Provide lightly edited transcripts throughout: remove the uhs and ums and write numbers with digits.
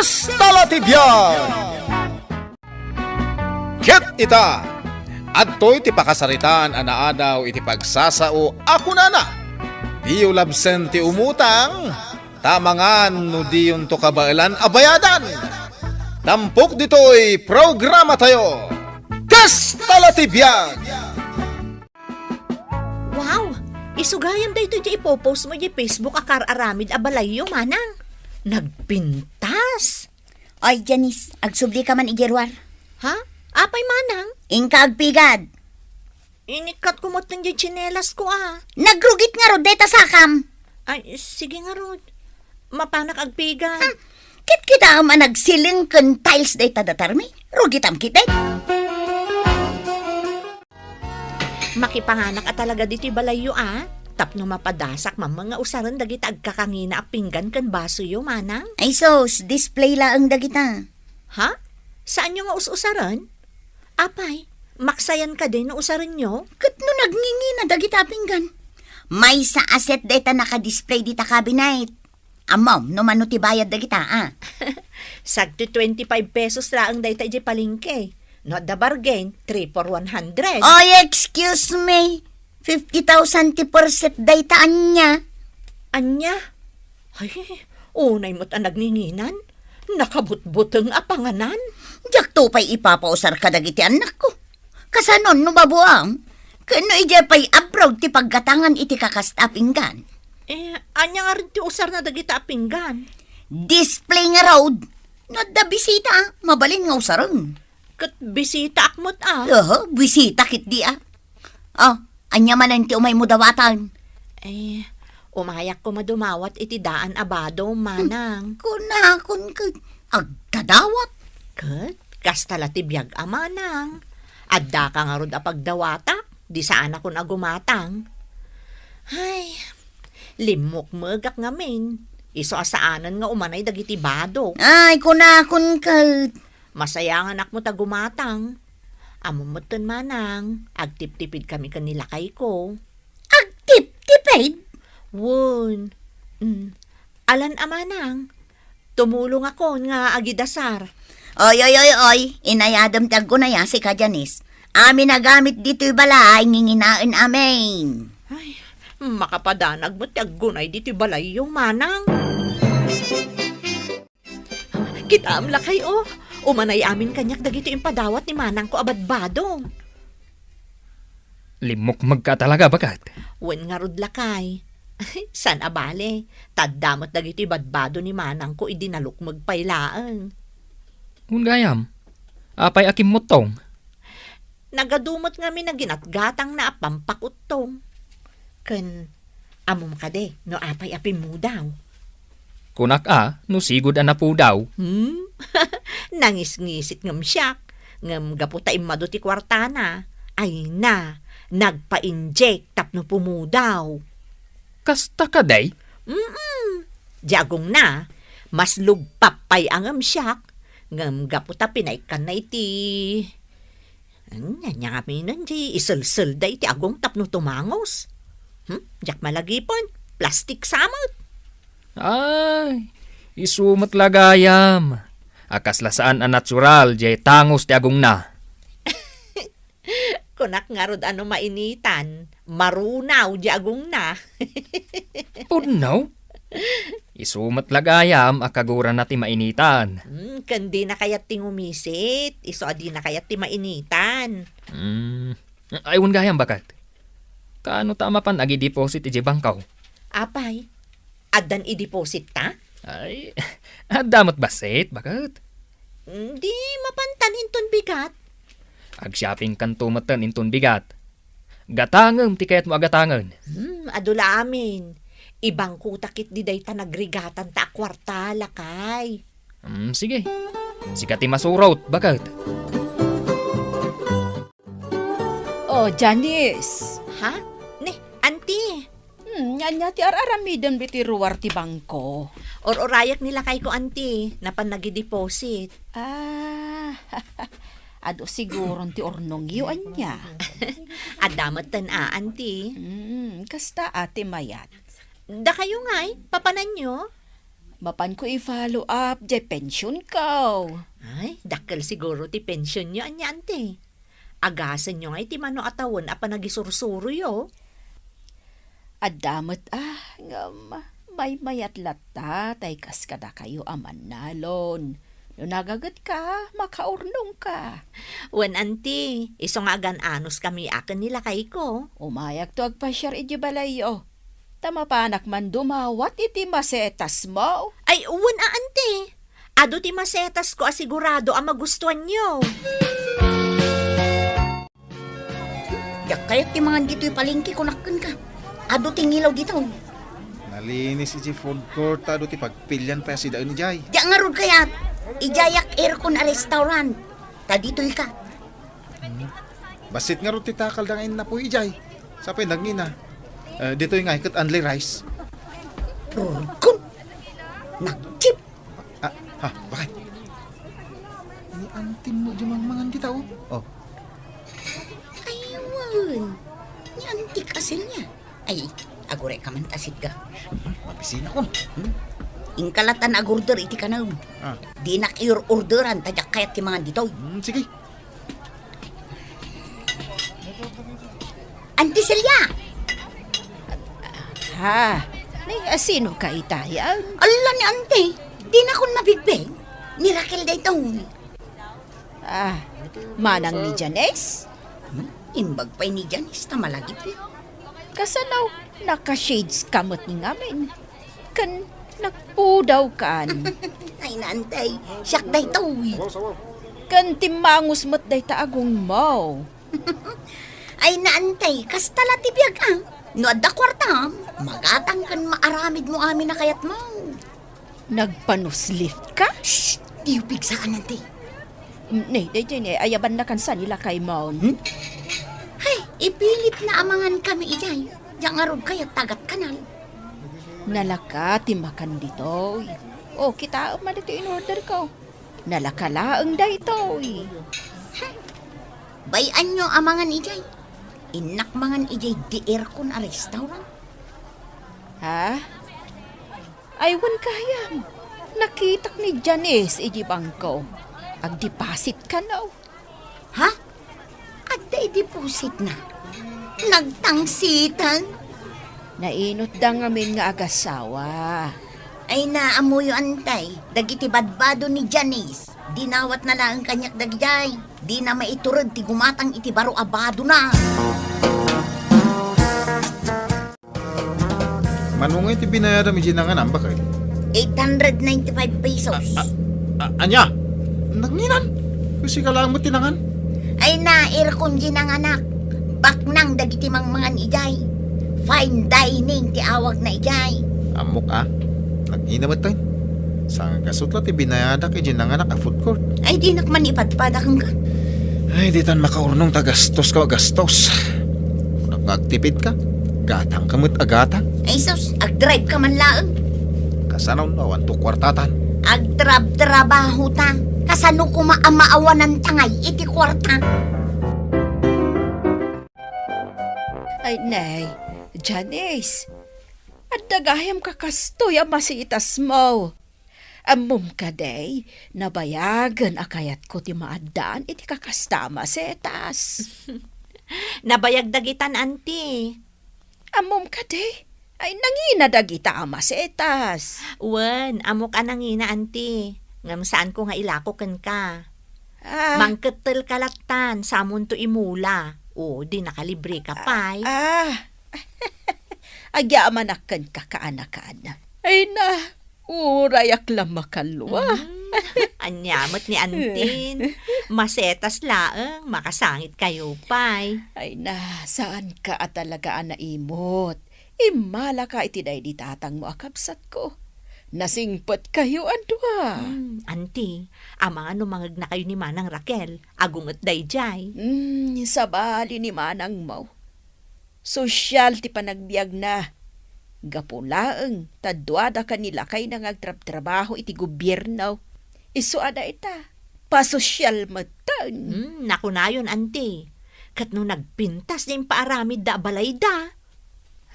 Kastalatibyan! Ket ita, adtoy ti pakasaritan anaadaw iti pagsasao ako na. Diyo labsen ti umutang, tamangan no diyon to kabailan abayadan. Tampok dito'y programa tayo, Kastalatibyan! Wow! Isugayam da ito di ipopost mo di Facebook akar aramid abalayo manang. Nagpintas! Oy, Janice, agsubli ka man igerwar. Ha? Apay manang? Ingka agpigad. Inikat ko mo itong di tsinelas ko ah. Nagrugit nga rod deta sakam. Ay, sige nga Rod. Mapanak agpigan. Kit kita man nagsiling ken tiles deta datarmi. Rugitam kita. Makipanganak at talaga dito balayo ah. Tapno mapadasak mga usaran dagita agkakangina a pinggan kan baso yo manang. Ay sos, display la ang dagita. Ha? Saan nyo nga usaran? Apay, maksayan ka din no usaran nyo? Kat no nagngingi na dagita pinggan. May sa asset data naka-display dita cabinet. Amom, no mano ti bayad dagita ah. Sagto 25 pesos laang dayta iti palingke. Not the bargain, 3 for 100. Oy, excuse me. 50,000 ti percent data anya. Anya? Ay, unay mo't ang nagninginan. Nakabutbuteng apanganan. Diyak to pa'y ipapausar ka dagiti anak ko. Kasanon no babuang. Kano ija pa'y abroad ti paggatangan iti kakastapinggan. Anya nga rin ti usar na dagita pinggan. Display nga road. Nadda bisita, mabalin nga usarang. Kat bisita akmot ah. Bisita kit di ah. Oh, anya man ti umay mo dawatan. Umayak ko madumawat iti daan abado, manang. Kunakon ka, agdadawat. Kat, kastalatibiyag amanang. Adda ka nga rod apagdawata, di saan ako nagumatang. Ay, limok magak ngamin. Iso asaanan nga umanay dagiti bado. Ay, kunakon ka. Masaya nga anak mo tagumatang. Amumutan manang, agtip-tipid kami kanilakay ko. Agtip-tipid? Wun. Alan amanang, tumulong ako nga agidasar. Oy, inayadam tag ko na ya si Kajanis. Amin nagamit dito'y balay, nginginain amin. Ay, makapadanag mo taggunay dito'y balay yung manang. Kita lakay oh. Umanay amin kanyak dagito yung padawat ni manang ko abadbado. Limok magka talaga bakat? Wen nga rod lakay. San abale, taddamot dagito yung badbado ni manang ko idinalok magpailaan. Gayam, apay akim mo tong. Nagadumot nga mi na ginatgatang na apampakutong. Ken, amom ka de, no apay apim mo daw. Kunak no sigod na po daw. Nangis-ngisit ngam siyak, ngam gaputa imado ti kwartana. Ay na, nagpa-inject tapno pumudaw. Kasta ka day? Diagong na, mas lugpapay ang ngam siyak, ngam gaputa pinaykan na iti. Nyami nun di, isul-sul da iti agong tapno tumangos. Diyak malagipon, plastic samot. Ay, isumat lagayam. Akas lasaan ang natural, jay tangos ti agong na. Kunak nga rod ano mainitan, marunaw di agong na. Punaw? Isumat lagayam, akagura na ti mainitan. Kandi na kayat ti ngumisit, iso adi na kayat ti mainitan. Ayun gayam bakat. Kaano tama pan agi-deposit iti bangkaw? Apay, adan i-deposit ta? Ay, damot basit, bakat? Di mapantan inton bigat. Ag-shopping kan tumatan inton bigat. Gatangem ti kayat mo agatangan. Adula amin. Ibang kutakit di day ta nagrigatan ta kwarta lakay. Sige. Sikati masurot, bakat? Oh, Janice. Ha? Ne, auntie. Yan niya ti araramidon biti ruwar ti bangko. Or-orayak nila kay ko, auntie, na pan nag-deposit. Ado siguro ti ornong yu anya. Adamat tan auntie. Kasta ate mayat. Da kayo nga'y, papanan nyo? Mapan ko i-follow up, di pension ko. Ay, dakkel siguro ti pensyon nyo, anya, ante. Agasan nyo nga iti mano atawon apa nagisursuro yo. Adamot ngam, may mayat lata, tay kas kada kayo aman nalon. No nagagat ka, makaurnong ka. Wan, ante, iso nga agan anos kami akan nila kay ko. Umayak to agpasyar iti balayo. Tama pa anak man dumawat iti masetas mo. Ay, uwan ante. Ado ti masetas ko asigurado ang magustuhan nyo. Yak kaya't ti mga dito yung palengke kunakan ka. Ado tingilaw dito. Nalinis iti food court, ado ti pagpilyan pa si daan ni Jay. Diya nga ron kayat. Ijayak aircon a restaurant. Ta dito'y ka. Basit nga ro ti takal dangain na po Jay. Sa pinagina. Dito yung nga ikat only rice. Rurkon. Nagchip. Bakit? Ni antim mo di mangan kita oh. Aywan. Ni antik asin niya. Ay, agure ka man tasid ka. Mabisina ko. Ingkalatan agurder iti kanaw. Di orderan tadyak kayat ti mga dito. Sige. Auntie Celia. Ha, sino ka itayan? Ala ni ante. Di na akong nabigbeng. Ni Raquel da ito. Manang ni Janice? Imbag pa'y ni Janice na malagip eh. Kasanaw, naka-shades kamot ni ngamin. Kan, nagpudaw kan. Ay naantay. Siyak da ito. Kan timangus mo't day taagong mo. Ay naantay. Kastala tibiyag ang. No adda kwarta, magatang kan maaramid mo amin na kayat mo. Nagpanuslift ka? Shh! Di yung pigsaan ante. Day, ayaban na kan sa nila kay mo. Hay, ipilit na amangan kami ijay. Diyan nga ron kaya tagat kanal. Nalaka, timakan dito. O, kita man dito in order ko. Nalakalaang da ito. Bayan nyo amangan ijay. Inak mangan ijay di aircon a restaurant. Ha? Aywan kayam. Nakitak ni Janice iji bangko. Ag-deposit ka na. Ha? At deposit na. Nagtangsitan. Nainot da ngamin nga agasawa. Ay naamuyo antay. Dagiti badbado ni Janice. Dinawat na lang ang kanyak dagjay. Di na maiturod ti gumatang iti baro abado na. Manungay ti binayada mi ginangan ang bakay. 895 pesos. Anya? Nanginan? Kasi ka lang mo tinangan? Ay na aircon ginanganak. Baknang dagiti mangan ijay. Fine dining ti awag na ijay. Amok Naghinamot tayo. Sa kasutla ti binayada kay ginanganak a food court. Ay di nakman ipadpada kang ka. Ay, di tan makaurnong tagastos ka gastos. Kung nagtipid ka, gatang kamot agatang. Ay sus, ag-drive ka man laang. Kasanaw na awan to kwartatan. Ag-trabaho ta. Kasano ko maamaawan ng tangay iti kwarta. Ay, nay. Janice. At dagayam kakastoy ang masiitas mo. Amom ka day, nabayagan akayat ko ti maadaan iti kakastama setas. Nabayag dagitan, ante. Amom ka day, ay nangina dagita ama setas. Wan, amok anangina, ante. Ngam saan ko nga ilakokan ka. Ah, Mangketel kalatan, samon to imula. O, di nakalibre ka pay. Agyamanakan ka kaanakan. Ay na, urayak lang makalwa. Anyamot ni Antin. Masetas laang, makasangit kayo pay. Ay na, saan ka at talaga naimot? Imala ka itiday di tatang mo akabsat ko. Nasingpot kayo andwa. Anti, amang numangag na kayo ni Manang Raquel, agungot dayjay. Sabali ni Manang mo. Sosyal ti panagbiag na. Gapulaeng, tadwada kanila kay nangagtrabaho iti gobyerno. Isu ada ita, pasosyal matan. Nakunayon, anti. Kat no nagpintas na yung paaramid da balay da.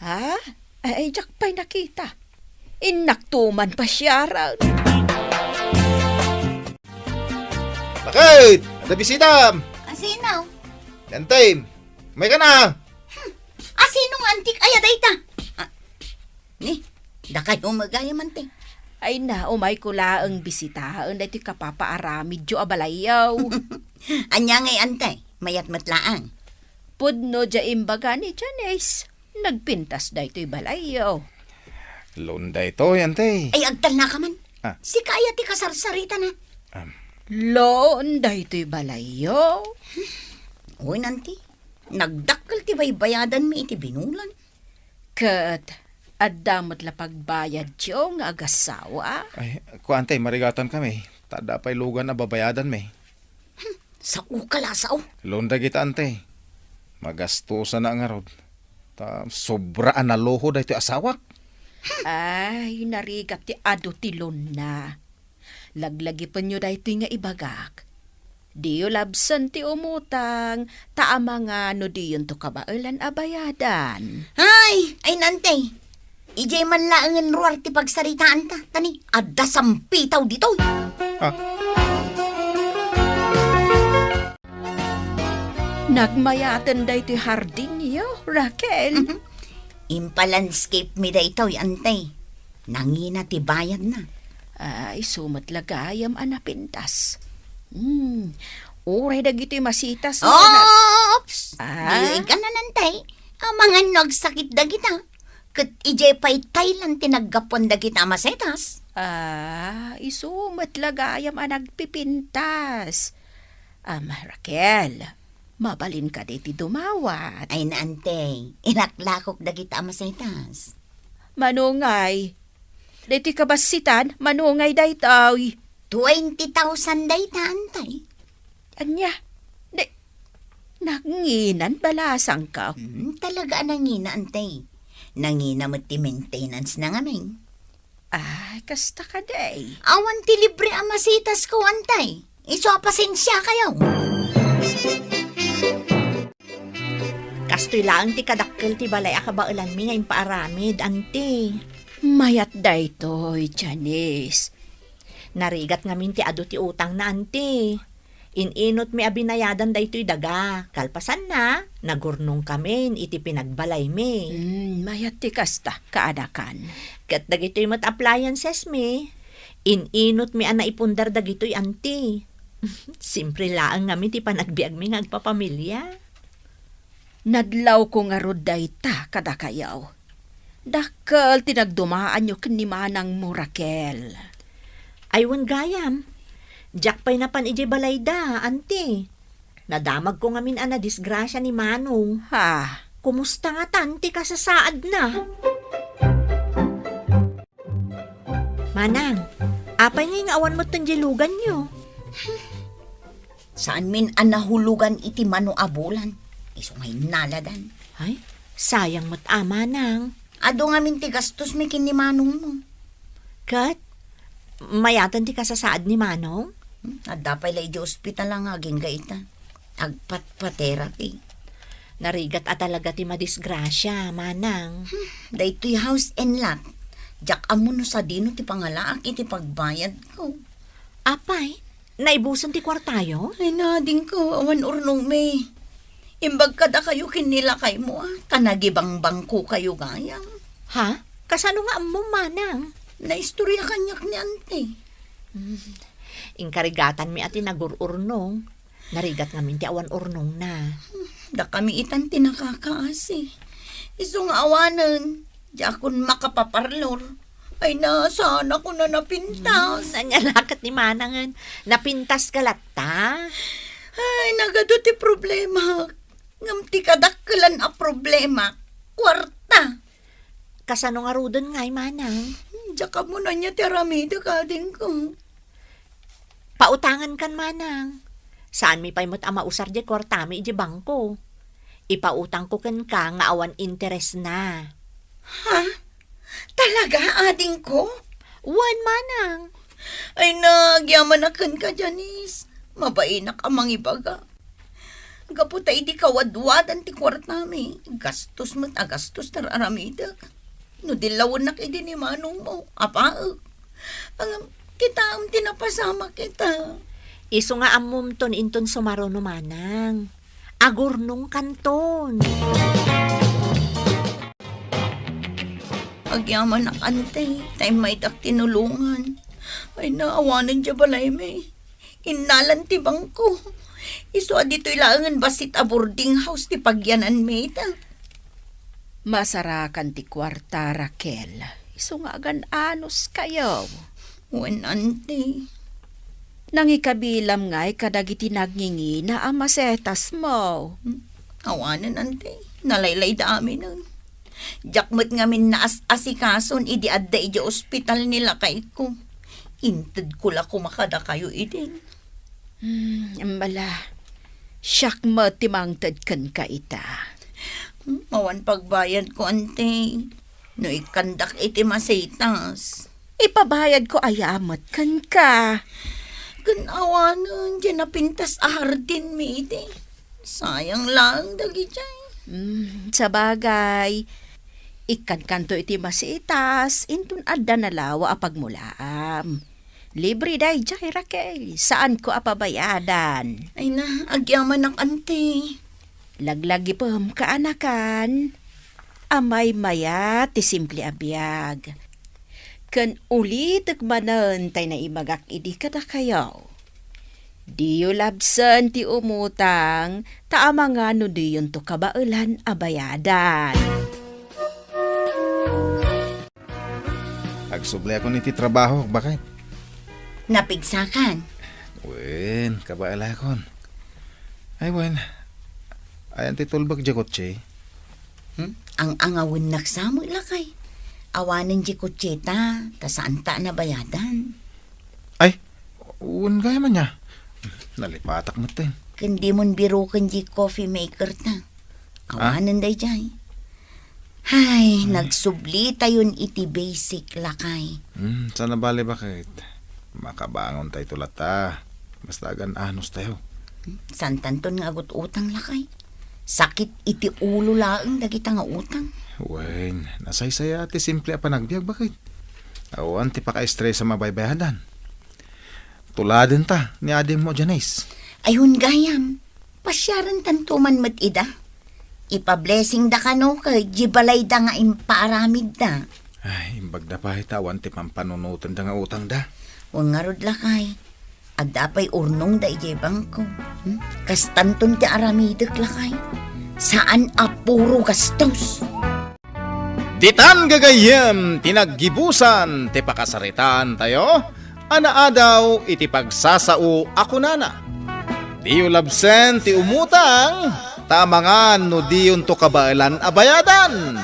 Ha? Ay, jak pa'y nakita. Inaktuman pa siya raw. Bakit? Ada bisita. Asino? Yantay, may ka na. Asinong antik ay dayta? Ni, da kayo magaya man te. Ay na, umay ko laang bisitahan na iti kapapaaramid jo abalayaw. Anya ngay antay, mayat matlaang. Pudno dya imbaga ni Janice. Nagpintas da ito'y balayaw. Lunda ito, yantay. Ay agtal na ka man. Ah. Si kaya ti kasarsarita na. Loon da ito'y balayaw. Uy nanti, nagdakkel ti baybayadan mi iti binulan. Kat, adamot la pagbayad jo nga agasawa. Ay, kuantay, marigatan kami. Tada pa'y lugan na babayadan may. Sa ukalasaw. Lunda kita, ante. Magastusan na nga rod. Sobraan na loho da ito asawak. Ay, narigat ti ado tilon na. Laglagi pa nyo da ito nga ibagak. Diyo labsan ti umutang, taama nga no diyon to kabailan abayadan. Ay nante. Ijay man laangan ruar ti pagsaritaan ta. Tani, adda sampitaw dito. Nagmayatan da ito'y hardin niyo, Raquel. Impalandscape mi da ito, antay. Nangina ti bayad na. Ay, sumatlagayam anapintas. Uray da gito'y masitas. Oops! Ah? Di ka na nantay. Mga nagsakit da kita. Kat ijay pa'y Thailand tinaggapon da kita masetas. Isumatlagayam anagpipintas. Raquel, mabalin ka di ti dumawat. Ay na antay. Inaklakok da kita masetas. Manungay. Diti kabasitan, manungay daytoy. 20,000 day ta, antay. Anya, nanginan balasang ka. Talaga nangina, antay. Nangina mo ti maintenance na ngamin. Ay, kasta ka day. Awan ti libre ang masitas ko, antay. Iso pasensya kayo. Kastoy lang ti kadakkel ti balay akabailan mi nga impaaramid, ante. Mayat daytoy, Janice. Narigat ngamin ti ado ti utang na, ante. Ininot mi abinayadan daytoy daga. Kalpasan na, nagurnong kamin iti pinagbalay mi. Mayat ti kasta, kaadakan. Kat dagitoy mat appliances mi. Ininot mi ana ipundar dagitoy, ante. Simpre laang ngamin ti panagbiag mi nga agpapamilya. Nadlaw ko nga rod dayta kadakayaw. Dakkel tinagdumaan nyo kinimanang mo, Raquel. Aywan gayam. Jack pa'y napan ije balayda, ante. Nadamag ko ngamin ana disgrasya ni Manong. Ha? Kumusta nga tanti ka sa saad na? Manang, apay nga awan mo tandilugan nyo. Saan min ang nahulugan iti mano abulan? Iso ngay naladan. Ay, sayang mo't Manang. Ado nga min ti gastos mi kinimanong mo. Kat, mayatan ti kasasaad ni Manong? Adda pa'y lay di ospital lang aging gaita. Agpat-pa-therapy. Narigat at talaga ti madisgrasya, Manang. Daytoy house and lot. Diyak amo no sa dino ti pangalaak iti pagbayad ko. Apay, naibusan ti kwartayo? Ay nading ko, awan urnong may. Imbag kada kayo kinilakay mo kanagibang bangko kayo gayang. Ha? Kasano nga mo, Manang? Naistorya kanyak ni ante. Inkarigatan mi ati nagururnong. Narigat nga minti awan urnong na. Da kami itan tinakakaasi. Isong awanan. Di akon makapaparlor. Ay na, sana ko na napintas. Nanyalakat ni Manangan. Napintas ka latta. Ay, nagado ti problema. Ngamti kadakkelan a problema. Kwarta. Kasano nga rudon nga'y, Manang? Diya ka mo na niya tiramida ka din ko. Pautangan kan, Manang. Saan mi pa'y mo't amausar di kwartami di bangko. Ipautang ko kan ka nga awan interes na. Ha? Talaga, ading ko? Wan, Manang. Ay, nagyaman akan ka, Janice. Mabainak ang mangibaga. Gaputay di kawadwadan ti kwartami. Gastos mo't agastos tararamidak. No dilawon na kay ni manong mo. Apa? Ang kita ang tinapasama kita. Iso nga amom ton inton sumaro no manang. Agurnong kanton. Agyaman na kante. Time may tak tinulungan. Ay naawanan dya balay may. Inalan ti bangko. Iso adito ilangan basit a boarding house ti pagyanan may ta. Masarakan ti kwarta, Raquel. Iso nga agan anos kayo. Wen ante. Nangikabilam nga'y kadagiti nagngingi na ang masetas mo. Awanan ante. Nalaylay dami nun. Jakmat ngamin na asikason idi adda iji ospital nila kay ko. Inted ko la kumakada kayo idin. Ambala, siyak mo timangtad kan ka ita. Mawan pagbayad ko ante. No ikandak iti masetas. Ipabayad ko ayamat kan ka. Kanawanan dyan na pintas ahardin mi iti. Sayang lang dagi dyan. Sa bagay, ikan kanto iti masitas, intun adda na lawa apagmulaam. Libre day jay, Raquel. Saan ko apabayadan? Ay na, agyaman ng ante. Laglagi pam kaanakan. Amay maya ti simple abiyag. Kan ulit agmanan tay na imagak idi kada kayo. Diyo labsan ti umutang, taama nga no diyon to kabailan abayadan. Agsublay ako niti trabaho, bakit? Napigsakan. Wen, kabaala kon. Ay, wen. Ayan ti tulbag dya kotse. Ang angawin naksamo ilakay. Awanan di kutseta, tasaan ta na bayadan. Ay, wen gaya man niya. Nalipatak mo tin. Kundi mon birukan di coffee maker ta. Awanan day jay. Hay, nagsubli tayon iti basic lakay. Sana bali bakit? Makabangon tayo tulata. Basta agan anos tayo. Santanton nga agot utang lakay. Sakit iti ulo laeng dagita nga utang. Wen, nasaysaya ati simple a panagbiag bakit? Awan ti paka-stress sa mabaybayadan. Tuladen ta ni adim mo Janice. Ayun gayam, pasyaran tantuman mat ida. Ipa-blessing da kano kay jibalay da nga imparamid da. Ay, imbag na pa awan ti pampanunutan da nga utang da. Huwag nga rod lakay. Adda pa'y urnong da ijay bangko. Kastanton ti aramidek lakay. Saan apuro gastos? Ditan gagayem, tinaggibusan, ti pakasaritaan tayo, anaadaw iti pagsasao ako nana. Diyo labsen ti umutang, tamangan no diyon to kabailan abayadan.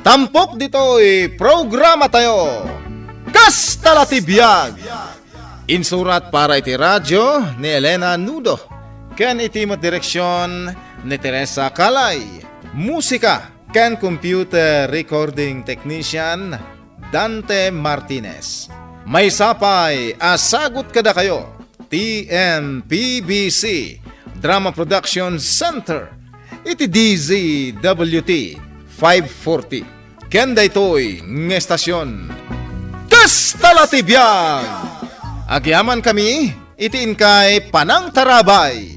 Tampok dito'y programa tayo, Kastala ti Biag. Insurat para iti radyo ni Elena Nudo, ken iti direksyon ni Teresa Calay. Musika ken computer recording technician Dante Martinez. May sapay asagot kada kayo TMPBC Drama Production Center iti DZWT 540 ken daytoy ng estasyon Kastala ti Biag. Agyaman kami itiin kay Panang Tarabay.